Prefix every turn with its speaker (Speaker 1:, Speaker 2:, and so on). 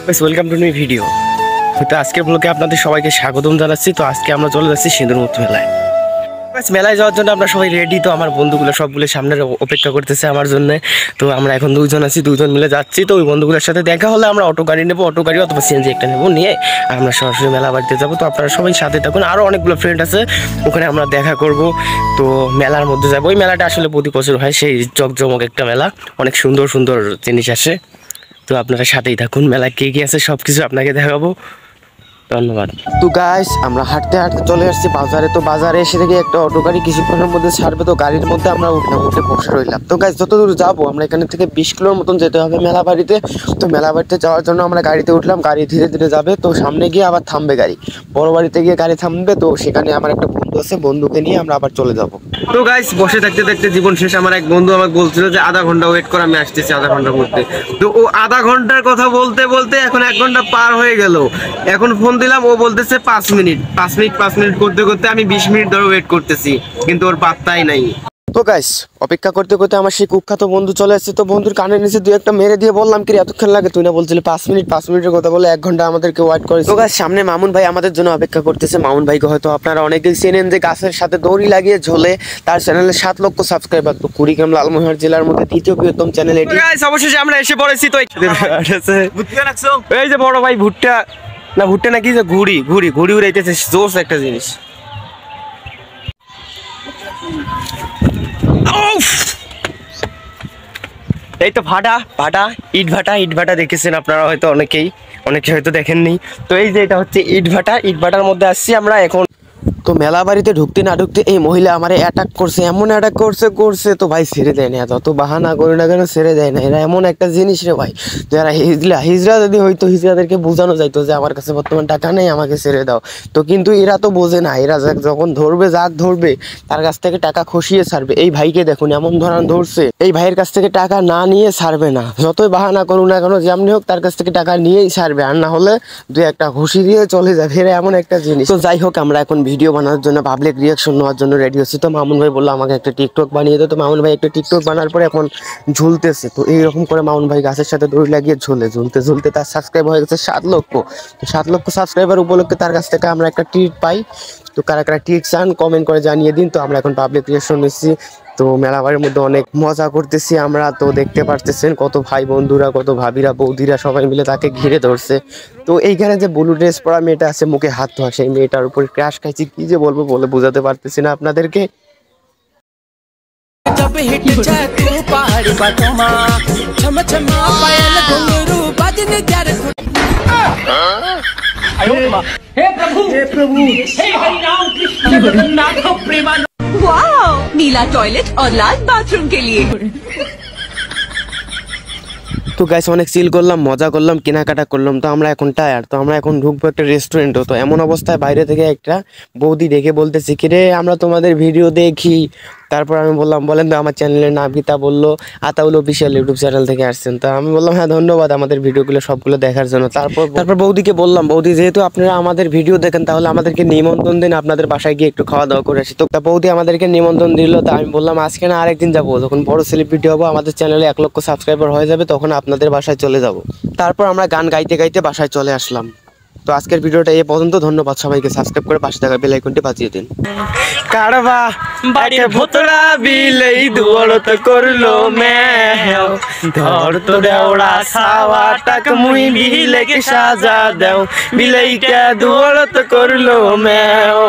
Speaker 1: Welcome to new video. তো আজকের ব্লগে আপনাদের সবাইকে স্বাগতম জানাচ্ছি। তো আজকে আমরা চলে যাচ্ছি সিঁদুরমুখী মেলায়। মেলায় যাওয়ার জন্য আমরা সবাই রেডি। তো আমার বন্ধুগুলো সবগুলো সামনে অপেক্ষা করতেছে আমার জন্য। তো আমরা এখন দুজন আছি, দুজন মিলে যাচ্ছি। তো ওই বন্ধুগুলোর সাথে দেখা হলে আমরা অটো গাড়ি নেবো, অটো গাড়ি অথবা সিএনজি একটা নেবো, নিয়ে আমরা সরাসরি মেলা বাড়িতে যাবো। তো আপনারা সবাই সাথে থাকুন, আরও অনেকগুলো ফ্রেন্ড আছে, ওখানে আমরা দেখা করব। তো মেলার মধ্যে যাবো। ওই মেলাটা আসলে প্রতি বছর হয়, সেই জমজমক একটা মেলা, অনেক সুন্দর সুন্দর জিনিস আসে। তো আপনারা সাথেই থাকুন, মেলায় কে কে আছে সব কিছু আপনাকে দেখাবো। ধন্যবাদ। তো গাইস, আমরা হাঁটতে হাঁটতে চলে আসছি বাজারে। তো বাজারে এসে দেখি একটা অটো গাড়ি কিছুক্ষণের মধ্যে ছাড়বে। তো গাড়ির মধ্যে আমরা উঠলাম, উঠে বসে রইলাম। তো গাইস, যতদূর যাবো আমরা এখানে থেকে 20 কিলোর মতন যেতে হবে মেলা বাড়িতে। তো মেলা বাড়িতে যাওয়ার জন্য আমরা গাড়িতে উঠলাম। গাড়ি ধীরে ধীরে যাবে। তো সামনে গিয়ে আবার থামবে গাড়ি, বড় বাড়িতে গিয়ে গাড়ি থামবে। তো সেখানে আমার একটা বন্ধু আছে, বন্ধুকে নিয়ে আমরা আবার চলে যাব। তো গাইস, বসে থাকতে থাকতে জীবন শেষ। আমার এক বন্ধু আমাকে বলছিল যে আধা ঘন্টা ওয়েট কর, আমি আসতেছি আধা ঘন্টার মধ্যে। তো ও আধা ঘন্টার কথা বলতে বলতে এখন 1 ঘন্টা পার হয়ে গেল। এখন ফোন দিলাম, ও বলতেছে 5 মিনিট করতে করতে আমি 20 মিনিট ধরে ওয়েট করতেছি, কিন্তু ওর পাত্তাই নাই। তো গাইস, অপেক্ষা করতে করতে আমার সেই কুখ্যাত বন্ধু চলে আসছে। তো বন্ধুর কানের নিচে 2-1টা মেরে দিয়ে বললাম, কি এতক্ষণ লাগে? তুই না বলছিলি 5 মিনিটের কথা বলে 1 ঘন্টা আমাদেরকে ওয়েট করে। তো গাইস, সামনে মামুন ভাই আমাদের জন্য অপেক্ষা করতেছে। মামুন ভাইকে হয়তো আপনারা অনেকেই চেনেন, যে গাছের সাথে দড়ি লাগিয়ে ঝোলে। তার চ্যানেলে 7 লক্ষ সাবস্ক্রাইবার। তো কুড়িগ্রাম লালমোহন জেলার মধ্যে 3য় বৃহত্তম চ্যানেল এটি। গাইস, অবশেষে আমরা এসে পড়েছি। তো এই যে বড় ভাই ভুট্টা নাকি, যে ঘুড়ি উড়াইতেছে, জোস একটা জিনিস। এই তো ভাটা ইট ভাটা দেখেছেন আপনারা হয়তো, অনেকে হয়তো দেখেননি। তো এই যে এটা হচ্ছে ইট ভাটার মধ্যে আসছি আমরা এখন। তো মেলা বাড়িতে ঢুকতে না ঢুকতে এই মহিলা আমারে অ্যাটাক করছে, এমন অ্যাটাক করছে। তো ভাই ছেড়ে দেয় না, যত বাহানা করি না কেন ছেড়ে দেয় না। এরা এমন একটা জিনিস রে ভাই, যারা হিজড়া যদি হইতো, হিজড়াদেরকে বোঝানো যাইতো যে আমার কাছে বর্তমান টাকা নেই, আমাকে ছেড়ে দাও। তো কিন্তু এরা তো বোঝে না, এরা যখন ধরবে তার কাছ থেকে টাকা খসিয়ে ছাড়বে। এই ভাইকে দেখুন এমন ধরছে, এই ভাইয়ের কাছ থেকে টাকা না নিয়ে ছাড়বে না। যতই বাহানা করুন না কেন, যেমনি হোক তার কাছ থেকে টাকা নিয়েই ছাড়বে, আর না হলে 2-1টা ঘুষি দিয়ে চলে যাবে। এরা এমন একটা জিনিস। তো যাই হোক, আমরা এখন ভিডিও বানানোর জন্য, পাবলিক রিয়াকশন নেওয়ার জন্য রেডি হচ্ছি। তো মামুন ভাই বললো আমাকে একটা টিকটক বানিয়ে দাও। তো মামুন ভাই একটা টিকটক বানার পরে এখন ঝুলতেছে। তো এইরকম করে মামুন ভাই গাছের সাথে দড়ি লাগিয়ে ঝুলতে তার সাবস্ক্রাইবার হয়ে গেছে 7 লক্ষ। তো 7 লক্ষ সাবস্ক্রাইবার উপলক্ষে তার কাছ থেকে আমরা একটা ট্রিট পাই। তো কারা ট্রিট চান কমেন্ট করে জানিয়ে দিন। তো আমরা এখন পাবলিক রিয়াকশন নিচ্ছি। তো মেলা বাড়ির মধ্যে অনেক মজা করতেছি আমরা। তো দেখতে পারতেছেন কত ভাই বন্ধুরা, কত ভাবিরা, বৌদিরা সবাই মিলে তাকে ঘিরে ধরছে। তো এইখানে যে ব্লু ড্রেস পরা মেয়েটা আছে, মুখে হাত ধোয়া, সেই মেয়েটার উপর ক্র্যাশ খাইছি, কি যে বলবো বলে বোঝাতে পারতেছি না আপনাদেরকে।
Speaker 2: वाओ! नीला टॉयलेट और लाल बाथरूम के लिए।
Speaker 1: তো গাইস, অনেক চিল করলাম, মজা করলাম, কেনাকাটা করলাম। তো আমরা এখন টায়ার। তো আমরা এখন ঢুকবো একটা রেস্টুরেন্টও। তো এমন অবস্থায় বাইরে থেকে একটা বৌদি দেখে বলতেছে, কি রে আমরা তোমাদের ভিডিও দেখি। তারপর আমি বললাম, বলেন তো আমার চ্যানেলের নাম কি? তা বললো আতাউল অফিসিয়াল ইউটিউব চ্যানেল থেকে আসছেন। তা আমি বললাম, হ্যাঁ ধন্যবাদ আমাদের ভিডিওগুলো সবগুলো দেখার জন্য। তারপর বৌদিকে বললাম, বৌদি যেহেতু আপনারা আমাদের ভিডিও দেখেন, তাহলে আমাদেরকে নিমন্ত্রণ দিন, আপনাদের বাসায় গিয়ে একটু খাওয়া দাওয়া করে আসি। তো বৌদি আমাদেরকে নিমন্ত্রণ দিল। তা আমি বললাম, আজকে না আরেকদিন যাবো, যখন বড় সেলিব্রিটি হবো, আমাদের চ্যানেলে 1 লক্ষ সাবস্ক্রাইবার হয়ে যাবে, তখন আপনাদের বাসায় চলে যাব। তারপর আমরা গান গাইতে গাইতে বাসায় চলে আসলাম। তো আজকের ভিডিওটা এই পর্যন্ত। ধন্যবাদ সবাইকে। সাবস্ক্রাইব করে পাশে থাকা বেল আইকনটি বাজিয়ে দিন। কারবা বাড়ির ভোতরা বিলেই দুয়ারত করলো মেও, ধর তো দেওড়া সাওয়া টাক মুই বিলেকে সাজা দেও, বিলেইটা দুয়ারত করলো মেও।